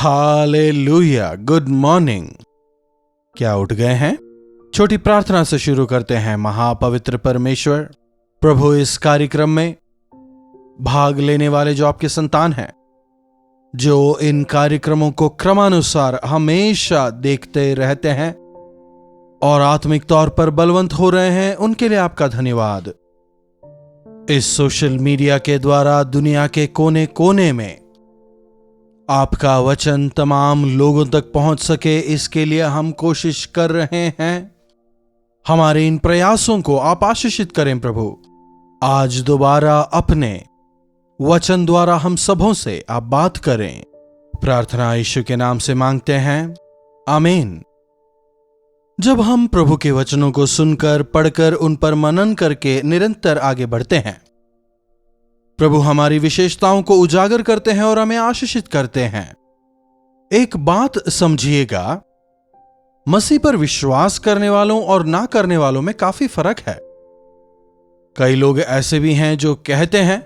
Hallelujah, good morning. क्या उठ गए हैं? छोटी प्रार्थना से शुरू करते हैं। महापवित्र परमेश्वर प्रभु, इस कार्यक्रम में भाग लेने वाले जो आपके संतान हैं, जो इन कार्यक्रमों को क्रमानुसार हमेशा देखते रहते हैं और आत्मिक तौर पर बलवंत हो रहे हैं, उनके लिए आपका धन्यवाद। इस सोशल मीडिया के द्वारा दुनिया के कोने कोने में आपका वचन तमाम लोगों तक पहुंच सके, इसके लिए हम कोशिश कर रहे हैं। हमारे इन प्रयासों को आप आशीषित करें प्रभु। आज दोबारा अपने वचन द्वारा हम सबों से आप बात करें। प्रार्थना यीशु के नाम से मांगते हैं, आमीन। जब हम प्रभु के वचनों को सुनकर, पढ़कर, उन पर मनन करके निरंतर आगे बढ़ते हैं, प्रभु हमारी विशेषताओं को उजागर करते हैं और हमें आशीषित करते हैं। एक बात समझिएगा, मसीह पर विश्वास करने वालों और ना करने वालों में काफी फर्क है। कई लोग ऐसे भी हैं जो कहते हैं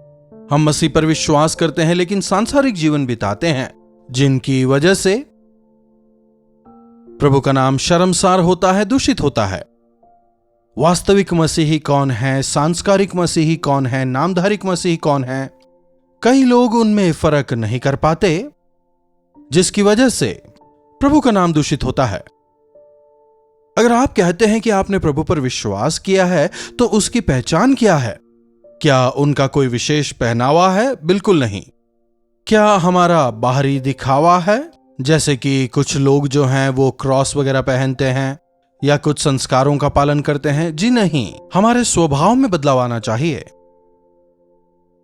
हम मसीह पर विश्वास करते हैं, लेकिन सांसारिक जीवन बिताते हैं, जिनकी वजह से प्रभु का नाम शर्मसार होता है, दूषित होता है। वास्तविक मसीही कौन है, सांस्कारिक मसीही कौन है, नामधारिक मसीही कौन है, कई लोग उनमें फर्क नहीं कर पाते, जिसकी वजह से प्रभु का नाम दूषित होता है। अगर आप कहते हैं कि आपने प्रभु पर विश्वास किया है, तो उसकी पहचान क्या है? क्या उनका कोई विशेष पहनावा है? बिल्कुल नहीं। क्या हमारा बाहरी दिखावा है, जैसे कि कुछ लोग जो हैं वो क्रॉस वगैरह पहनते हैं या कुछ संस्कारों का पालन करते हैं? जी नहीं, हमारे स्वभाव में बदलाव आना चाहिए।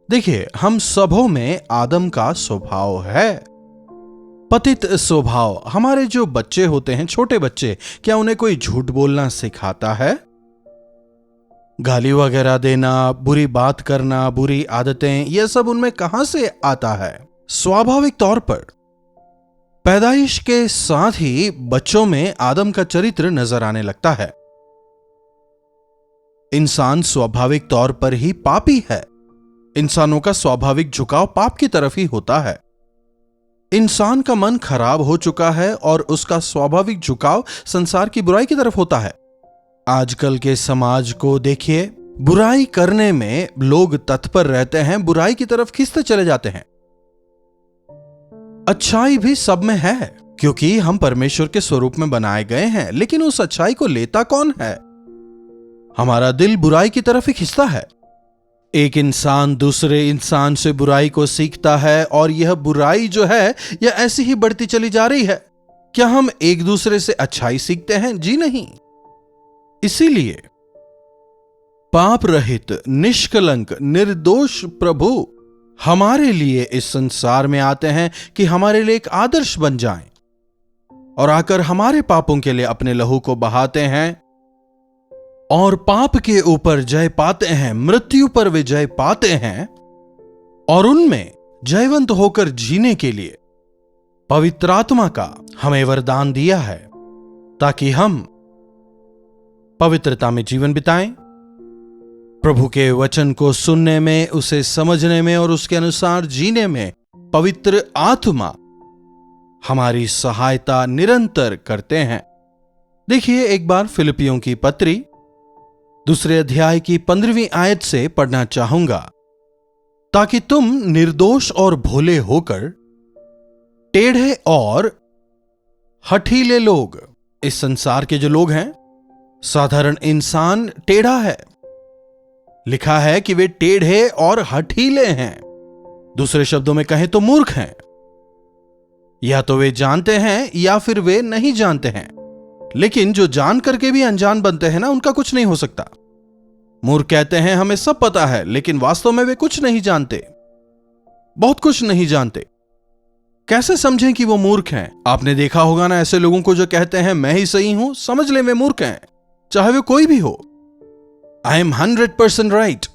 देखिए, हम सबों में आदम का स्वभाव है, पतित स्वभाव। हमारे जो बच्चे होते हैं, छोटे बच्चे, क्या उन्हें कोई झूठ बोलना सिखाता है? गाली वगैरह देना, बुरी बात करना, बुरी आदतें, यह सब उनमें कहां से आता है? स्वाभाविक तौर पर पैदाइश के साथ ही बच्चों में आदम का चरित्र नजर आने लगता है। इंसान स्वाभाविक तौर पर ही पापी है। इंसानों का स्वाभाविक झुकाव पाप की तरफ ही होता है। इंसान का मन खराब हो चुका है और उसका स्वाभाविक झुकाव संसार की बुराई की तरफ होता है। आजकल के समाज को देखिए, बुराई करने में लोग तत्पर रहते हैं, बुराई की तरफ खींचते चले जाते हैं। अच्छाई भी सब में है, क्योंकि हम परमेश्वर के स्वरूप में बनाए गए हैं, लेकिन उस अच्छाई को लेता कौन है? हमारा दिल बुराई की तरफ ही खिंचता है। एक इंसान दूसरे इंसान से बुराई को सीखता है और यह बुराई जो है यह ऐसी ही बढ़ती चली जा रही है। क्या हम एक दूसरे से अच्छाई सीखते हैं? जी नहीं। इसीलिए पाप रहित, निष्कलंक, निर्दोष प्रभु हमारे लिए इस संसार में आते हैं कि हमारे लिए एक आदर्श बन जाएं और आकर हमारे पापों के लिए अपने लहू को बहाते हैं और पाप के ऊपर जय पाते हैं, मृत्यु पर विजय पाते हैं और उनमें जयवंत होकर जीने के लिए पवित्र आत्मा का हमें वरदान दिया है, ताकि हम पवित्रता में जीवन बिताएं, प्रभु के वचन को सुनने में, उसे समझने में और उसके अनुसार जीने में पवित्र आत्मा हमारी सहायता निरंतर करते हैं। देखिए, एक बार फिलिपियों की पत्री 2 अध्याय की 15वीं आयत से पढ़ना चाहूंगा, ताकि तुम निर्दोष और भोले होकर टेढ़े और हठीले लोग, इस संसार के जो लोग हैं, साधारण इंसान टेढ़ा है, लिखा है कि वे टेढ़े और हठीले हैं। दूसरे शब्दों में कहें तो मूर्ख हैं। या तो वे जानते हैं या फिर वे नहीं जानते हैं, लेकिन जो जान करके भी अनजान बनते हैं ना, उनका कुछ नहीं हो सकता। मूर्ख कहते हैं हमें सब पता है, लेकिन वास्तव में वे कुछ नहीं जानते, बहुत कुछ नहीं जानते। कैसे समझें कि वो मूर्ख हैं? आपने देखा होगा ना ऐसे लोगों को जो कहते हैं मैं ही सही हूं, समझ ले वे मूर्ख हैं, चाहे वे कोई भी हो। I am 100% right.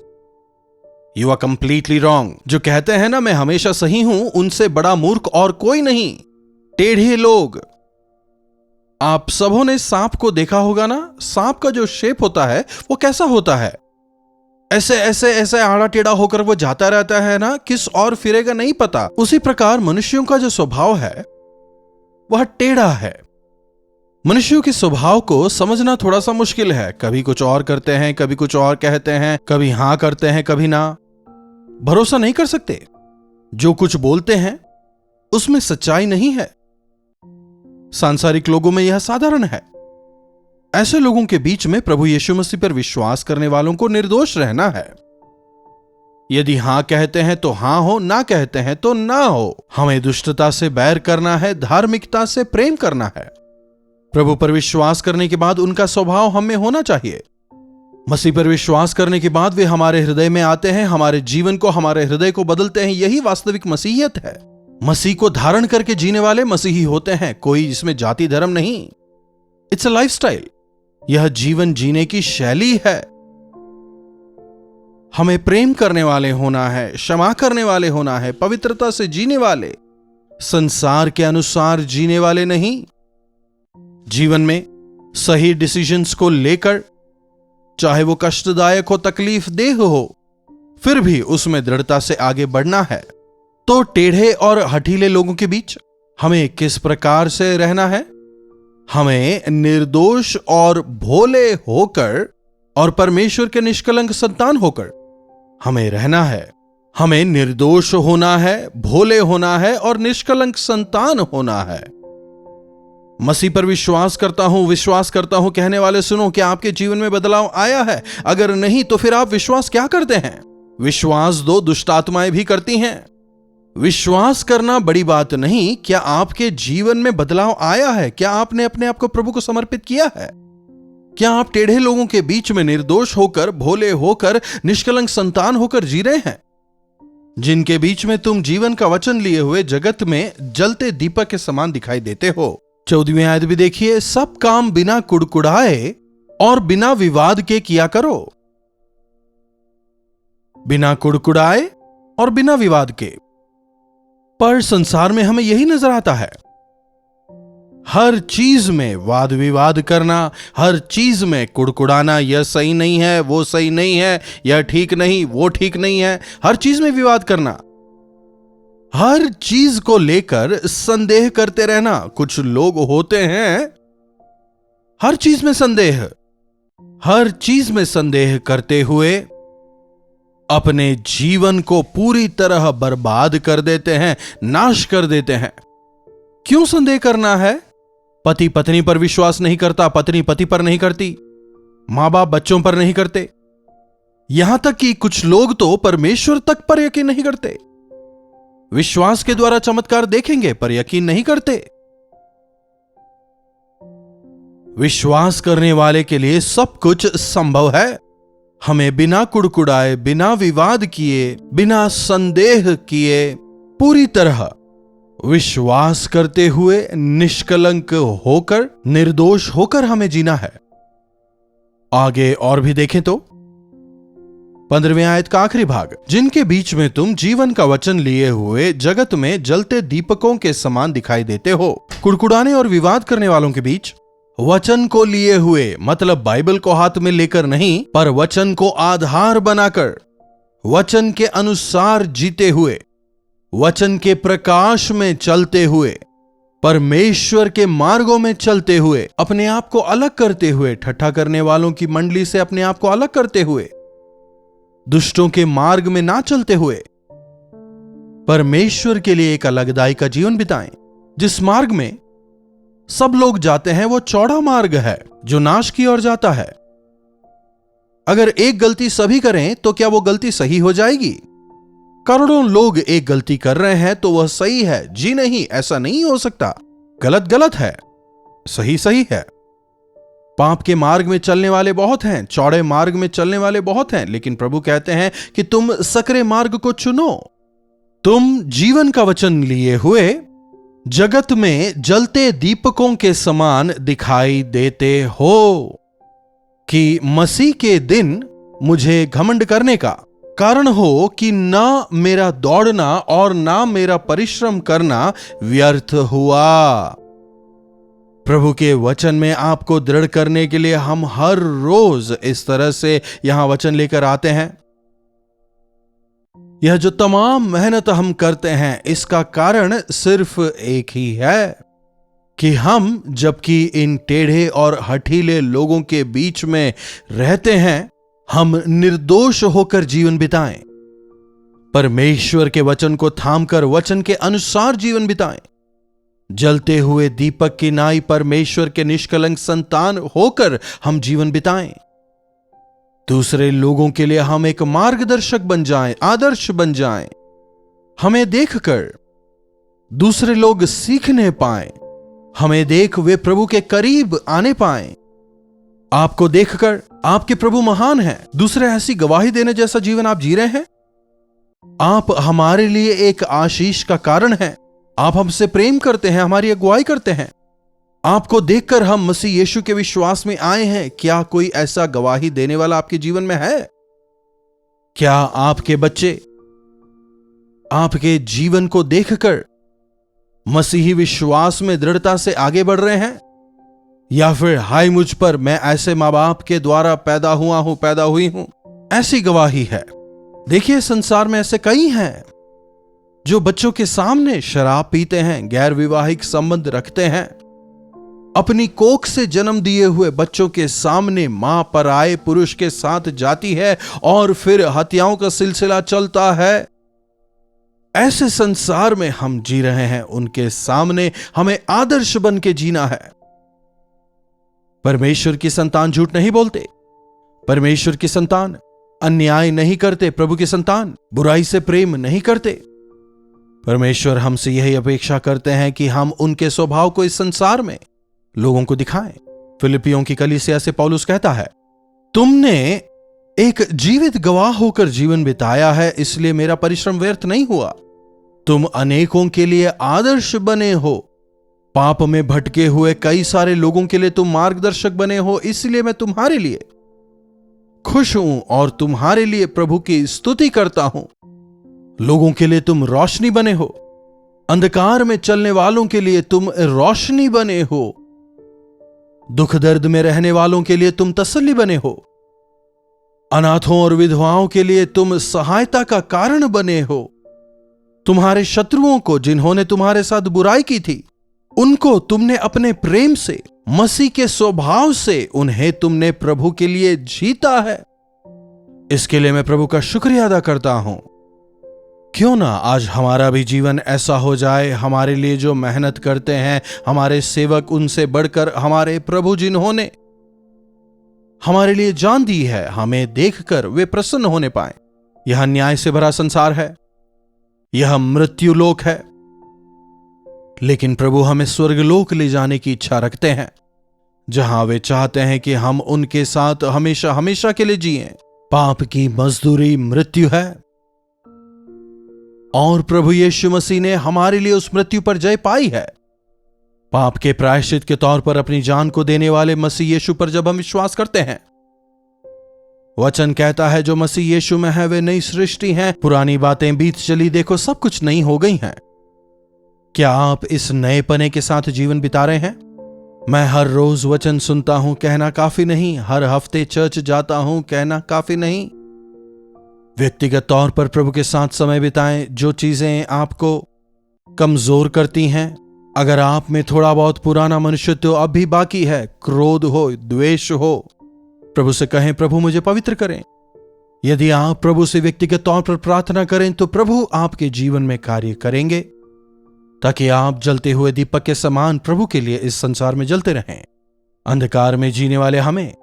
You are completely wrong. जो कहते हैं ना मैं हमेशा सही हूं, उनसे बड़ा मूर्ख और कोई नहीं। टेढ़े लोग। आप सबों ने सांप को देखा होगा ना, सांप का जो शेप होता है वो कैसा होता है? ऐसे ऐसे ऐसे आड़ा टेढ़ा होकर वो जाता रहता है ना, किस और फिरेगा नहीं पता। उसी प्रकार मनुष्यों का जो स्वभाव है वह टेढ़ा है। मनुष्यों के स्वभाव को समझना थोड़ा सा मुश्किल है। कभी कुछ और करते हैं, कभी कुछ और कहते हैं, कभी हां करते हैं, कभी ना। भरोसा नहीं कर सकते। जो कुछ बोलते हैं उसमें सच्चाई नहीं है। सांसारिक लोगों में यह साधारण है। ऐसे लोगों के बीच में प्रभु यीशु मसीह पर विश्वास करने वालों को निर्दोष रहना है। यदि हां कहते हैं तो हां हो, ना कहते हैं तो ना हो। हमें दुष्टता से बैर करना है, धार्मिकता से प्रेम करना है। प्रभु पर विश्वास करने के बाद उनका स्वभाव हम में होना चाहिए। मसीह पर विश्वास करने के बाद वे हमारे हृदय में आते हैं, हमारे जीवन को, हमारे हृदय को बदलते हैं। यही वास्तविक मसीहियत है। मसीह को धारण करके जीने वाले मसीही होते हैं। कोई इसमें जाति धर्म नहीं। It's a lifestyle. यह जीवन जीने की शैली है। हमें प्रेम करने वाले होना है, क्षमा करने वाले होना है, पवित्रता से जीने वाले, संसार के अनुसार जीने वाले नहीं। जीवन में सही डिसीजंस को लेकर, चाहे वो कष्टदायक हो, तकलीफ देह हो, फिर भी उसमें दृढ़ता से आगे बढ़ना है। तो टेढ़े और हठीले लोगों के बीच हमें किस प्रकार से रहना है? हमें निर्दोष और भोले होकर और परमेश्वर के निष्कलंक संतान होकर हमें रहना है। हमें निर्दोष होना है, भोले होना है और निष्कलंक संतान होना है। मसीह पर विश्वास करता हूं कहने वाले सुनो, क्या आपके जीवन में बदलाव आया है? अगर नहीं तो फिर आप विश्वास क्या करते हैं? विश्वास दो दुष्ट आत्माएं भी करती हैं। विश्वास करना बड़ी बात नहीं। क्या आपके जीवन में बदलाव आया है? क्या आपने अपने आप को प्रभु को समर्पित किया है? क्या आप टेढ़े लोगों के बीच में निर्दोष होकर, भोले होकर, निष्कलंक संतान होकर जी रहे हैं, जिनके बीच में तुम जीवन का वचन लिए हुए जगत में जलते दीपक के समान दिखाई देते हो? 14वीं आयत भी देखिए, सब काम बिना कुड़कुड़ाए और बिना विवाद के किया करो। बिना कुड़कुड़ाए और बिना विवाद के। पर संसार में हमें यही नजर आता है। हर चीज में वाद विवाद करना, हर चीज में कुड़कुड़ाना, यह सही नहीं है, वो सही नहीं है, यह ठीक नहीं, वो ठीक नहीं है, हर चीज में विवाद करना, हर चीज को लेकर संदेह करते रहना। कुछ लोग होते हैं हर चीज में संदेह करते हुए अपने जीवन को पूरी तरह बर्बाद कर देते हैं, नाश कर देते हैं। क्यों संदेह करना है? पति पत्नी पर विश्वास नहीं करता, पत्नी पति पर नहीं करती, मां बाप बच्चों पर नहीं करते, यहां तक कि कुछ लोग तो परमेश्वर तक पर यकीन नहीं करते। विश्वास के द्वारा चमत्कार देखेंगे पर यकीन नहीं करते। विश्वास करने वाले के लिए सब कुछ संभव है। हमें बिना कुड़कुड़ाए, बिना विवाद किए, बिना संदेह किए, पूरी तरह विश्वास करते हुए, निष्कलंक होकर, निर्दोष होकर हमें जीना है। आगे और भी देखें तो 15वीं आयत का आखिरी भाग, जिनके बीच में तुम जीवन का वचन लिए हुए जगत में जलते दीपकों के समान दिखाई देते हो। कुड़कुड़ाने और विवाद करने वालों के बीच वचन को लिए हुए, मतलब बाइबल को हाथ में लेकर नहीं, पर वचन को आधार बनाकर, वचन के अनुसार जीते हुए, वचन के प्रकाश में चलते हुए, परमेश्वर के मार्गों में चलते हुए, अपने आप को अलग करते हुए, ठट्ठा करने वालों की मंडली से अपने आप को अलग करते हुए, दुष्टों के मार्ग में ना चलते हुए, परमेश्वर के लिए एक अलगदाई का जीवन बिताएं। जिस मार्ग में सब लोग जाते हैं वो चौड़ा मार्ग है जो नाश की ओर जाता है। अगर एक गलती सभी करें तो क्या वो गलती सही हो जाएगी? करोड़ों लोग एक गलती कर रहे हैं तो वह सही है? जी नहीं, ऐसा नहीं हो सकता। गलत गलत है, सही सही है। पाप के मार्ग में चलने वाले बहुत हैं, चौड़े मार्ग में चलने वाले बहुत हैं, लेकिन प्रभु कहते हैं कि तुम सकरे मार्ग को चुनो। तुम जीवन का वचन लिए हुए जगत में जलते दीपकों के समान दिखाई देते हो कि मसीह के दिन मुझे घमंड करने का कारण हो कि ना मेरा दौड़ना और ना मेरा परिश्रम करना व्यर्थ हुआ। प्रभु के वचन में आपको दृढ़ करने के लिए हम हर रोज इस तरह से यहां वचन लेकर आते हैं। यह जो तमाम मेहनत हम करते हैं, इसका कारण सिर्फ एक ही है। कि हम जबकि इन टेढ़े और हठीले लोगों के बीच में रहते हैं, हम निर्दोष होकर जीवन बिताएं, परमेश्वर के वचन को थामकर वचन के अनुसार जीवन बिताएं, जलते हुए दीपक की नाई परमेश्वर के निष्कलंक संतान होकर हम जीवन बिताएं। दूसरे लोगों के लिए हम एक मार्गदर्शक बन जाएं, आदर्श बन जाएं। हमें देखकर दूसरे लोग सीखने पाएं, हमें देख वे प्रभु के करीब आने पाएं। आपको देखकर आपके प्रभु महान हैं, दूसरे ऐसी गवाही देने जैसा जीवन आप जी रहे हैं। आप हमारे लिए एक आशीष का कारण हैं। आप हमसे प्रेम करते हैं, हमारी अगुवाई करते हैं। आपको देखकर हम मसीह यीशु के विश्वास में आए हैं। क्या कोई ऐसा गवाही देने वाला आपके जीवन में है? क्या आपके बच्चे आपके जीवन को देखकर मसीही विश्वास में दृढ़ता से आगे बढ़ रहे हैं? या फिर हाय मुझ पर, मैं ऐसे मां बाप के द्वारा पैदा हुई हूं, ऐसी गवाही है? देखिए, संसार में ऐसे कई हैं जो बच्चों के सामने शराब पीते हैं, गैर विवाहिक संबंध रखते हैं, अपनी कोख से जन्म दिए हुए बच्चों के सामने मां पराये पुरुष के साथ जाती है और फिर हत्याओं का सिलसिला चलता है। ऐसे संसार में हम जी रहे हैं। उनके सामने हमें आदर्श बन के जीना है। परमेश्वर की संतान झूठ नहीं बोलते, परमेश्वर की संतान अन्याय नहीं करते, प्रभु की संतान बुराई से प्रेम नहीं करते। परमेश्वर हमसे यही अपेक्षा करते हैं कि हम उनके स्वभाव को इस संसार में लोगों को दिखाएं। फिलिपियों की कलीसिया से पौलुस कहता है, तुमने एक जीवित गवाह होकर जीवन बिताया है, इसलिए मेरा परिश्रम व्यर्थ नहीं हुआ। तुम अनेकों के लिए आदर्श बने हो। पाप में भटके हुए कई सारे लोगों के लिए तुम मार्गदर्शक बने हो, इसलिए मैं तुम्हारे लिए खुश हूं और तुम्हारे लिए प्रभु की स्तुति करता हूं। लोगों के लिए तुम रोशनी बने हो, अंधकार में चलने वालों के लिए तुम रोशनी बने हो, दुख दर्द में रहने वालों के लिए तुम तसल्ली बने हो, अनाथों और विधवाओं के लिए तुम सहायता का कारण बने हो। तुम्हारे शत्रुओं को, जिन्होंने तुम्हारे साथ बुराई की थी, उनको तुमने अपने प्रेम से, मसीह के स्वभाव से उन्हें तुमने प्रभु के लिए जीता है। इसके लिए मैं प्रभु का शुक्रिया अदा करता हूं। क्यों ना आज हमारा भी जीवन ऐसा हो जाए। हमारे लिए जो मेहनत करते हैं हमारे सेवक, उनसे बढ़कर हमारे प्रभु जिन्होंने हमारे लिए जान दी है, हमें देखकर वे प्रसन्न होने पाए। यह न्याय से भरा संसार है, यह मृत्युलोक है, लेकिन प्रभु हमें स्वर्गलोक ले जाने की इच्छा रखते हैं, जहां वे चाहते हैं कि हम उनके साथ हमेशा हमेशा के लिए जिएं। पाप की मजदूरी मृत्यु है और प्रभु यीशु मसीह ने हमारे लिए उस मृत्यु पर जय पाई है। पाप के प्रायश्चित के तौर पर अपनी जान को देने वाले मसीह यीशु पर जब हम विश्वास करते हैं, वचन कहता है जो मसीह यीशु में है वे नई सृष्टि हैं, पुरानी बातें बीत चली, देखो सब कुछ नई हो गई हैं। क्या आप इस नए पने के साथ जीवन बिता रहे हैं? मैं हर रोज वचन सुनता हूं, कहना काफी नहीं। हर हफ्ते चर्च जाता हूं, कहना काफी नहीं। व्यक्तिगत तौर पर प्रभु के साथ समय बिताएं। जो चीजें आपको कमजोर करती हैं, अगर आप में थोड़ा बहुत पुराना मनुष्यत्व अब भी बाकी है, क्रोध हो, द्वेष हो, प्रभु से कहें प्रभु मुझे पवित्र करें। यदि आप प्रभु से व्यक्तिगत तौर पर प्रार्थना करें तो प्रभु आपके जीवन में कार्य करेंगे, ताकि आप जलते हुए दीपक के समान प्रभु के लिए इस संसार में जलते रहें। अंधकार में जीने वाले हमें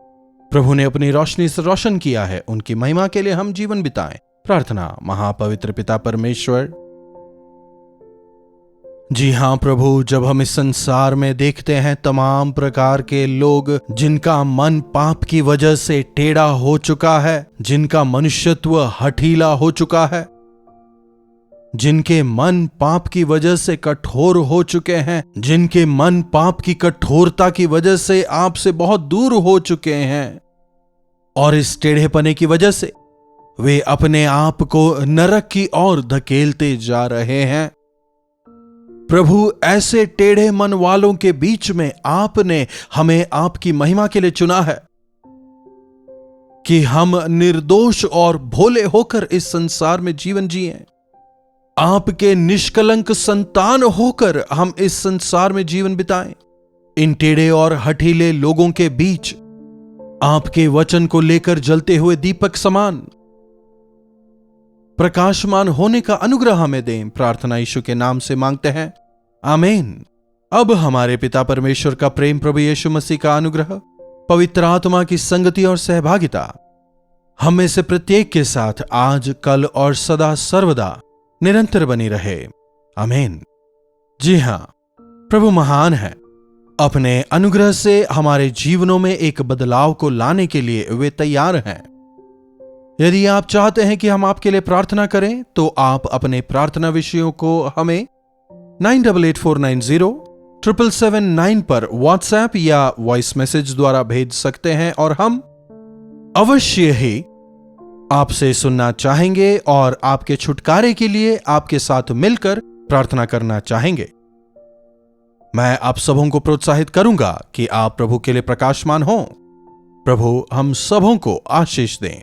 प्रभु ने अपनी रोशनी से रोशन किया है, उनकी महिमा के लिए हम जीवन बिताएं। प्रार्थना। महापवित्र पिता परमेश्वर, जी हां प्रभु, जब हम इस संसार में देखते हैं तमाम प्रकार के लोग जिनका मन पाप की वजह से टेढ़ा हो चुका है, जिनका मनुष्यत्व हठीला हो चुका है, जिनके मन पाप की वजह से कठोर हो चुके हैं, जिनके मन पाप की कठोरता की वजह से आपसे बहुत दूर हो चुके हैं, और इस टेढ़ेपने की वजह से वे अपने आप को नरक की ओर धकेलते जा रहे हैं। प्रभु, ऐसे टेढ़े मन वालों के बीच में आपने हमें आपकी महिमा के लिए चुना है कि हम निर्दोष और भोले होकर इस संसार में जीवन जिएं। आपके निष्कलंक संतान होकर हम इस संसार में जीवन बिताएं। इन टेढ़े और हठीले लोगों के बीच आपके वचन को लेकर जलते हुए दीपक समान प्रकाशमान होने का अनुग्रह हमें दें। प्रार्थना यीशु के नाम से मांगते हैं, आमीन। अब हमारे पिता परमेश्वर का प्रेम, प्रभु यीशु मसीह का अनुग्रह, पवित्र आत्मा की संगति और सहभागिता हम में से प्रत्येक के साथ आज, कल और सदा सर्वदा निरंतर बनी रहे, आमीन। जी हां, प्रभु महान है। अपने अनुग्रह से हमारे जीवनों में एक बदलाव को लाने के लिए वे तैयार हैं। यदि आप चाहते हैं कि हम आपके लिए प्रार्थना करें तो आप अपने प्रार्थना विषयों को हमें 9884907779 पर व्हाट्सएप या वॉइस मैसेज द्वारा भेज सकते हैं और हम अवश्य ही आपसे सुनना चाहेंगे और आपके छुटकारे के लिए आपके साथ मिलकर प्रार्थना करना चाहेंगे। मैं आप सबों को प्रोत्साहित करूंगा कि आप प्रभु के लिए प्रकाशमान हों। प्रभु हम सबों को आशीष दें।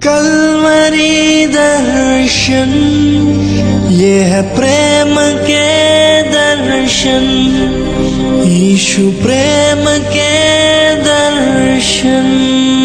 कल्वरी दर्शन, ये है प्रेम के दर्शन, यीशु प्रेम के दर्शन।